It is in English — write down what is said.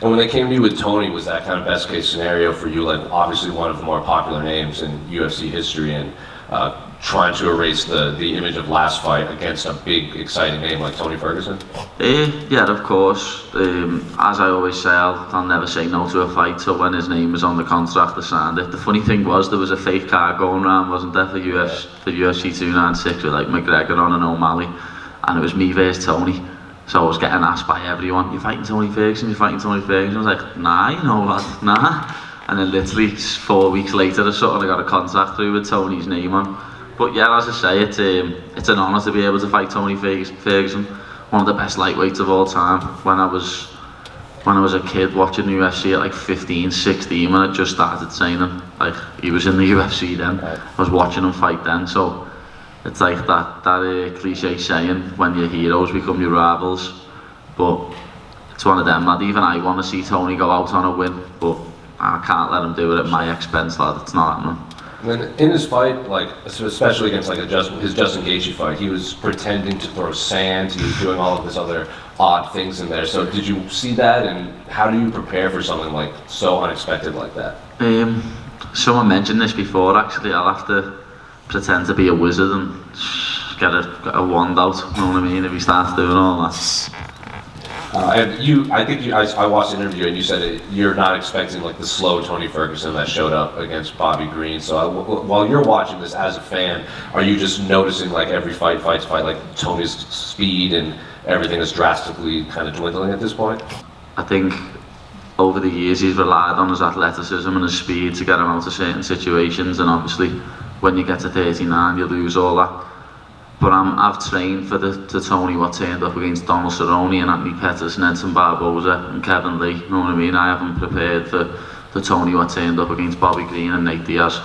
And when they came to you with Tony, was that kind of best case scenario for you? Like obviously one of the more popular names in UFC history, and trying to erase the image of last fight against a big, exciting name like Tony Ferguson? Yeah, of course. As I always say, I'll never say no to a fight till when his name is on the contract, I signed it. The funny thing was, there was a fake card going around, wasn't there, for UFC 296 with like McGregor on and O'Malley, and it was me versus Tony. So I was getting asked by everyone, "You're fighting Tony Ferguson, you're fighting Tony Ferguson." I was like, "Nah, you know what, nah." And then literally 4 weeks later or something, I got a contract through with Tony's name on. But yeah, as I say, it's an honour to be able to fight Tony Ferguson, one of the best lightweights of all time. When I was a kid watching the UFC at like 15, 16, when I just started training, like he was in the UFC then, I was watching him fight then. So it's like that cliche saying, when your heroes become your rivals. But it's one of them, lad. Even I want to see Tony go out on a win, but I can't let him do it at my expense, lad. It's not happening. When in his fight, like especially against like his Justin Gaethje fight, he was pretending to throw sand. He was doing all of this other odd things in there. So did you see that, and how do you prepare for something like so unexpected like that? Someone mentioned this before. Actually, I'll have to pretend to be a wizard and get a wand out. You know what I mean? If he starts doing all that. And I watched the interview, and you said you're not expecting like the slow Tony Ferguson that showed up against Bobby Green. So while you're watching this as a fan, are you just noticing like every fight, like Tony's speed and everything is drastically kind of dwindling at this point? I think over the years he's relied on his athleticism and his speed to get him out of certain situations, and obviously when you get to 39 you lose all that. But I've trained for the Tony what turned up against Donald Cerrone and Anthony Pettis and Edson Barboza and Kevin Lee, you know what I mean? I haven't prepared for the Tony what turned up against Bobby Green and Nate Diaz.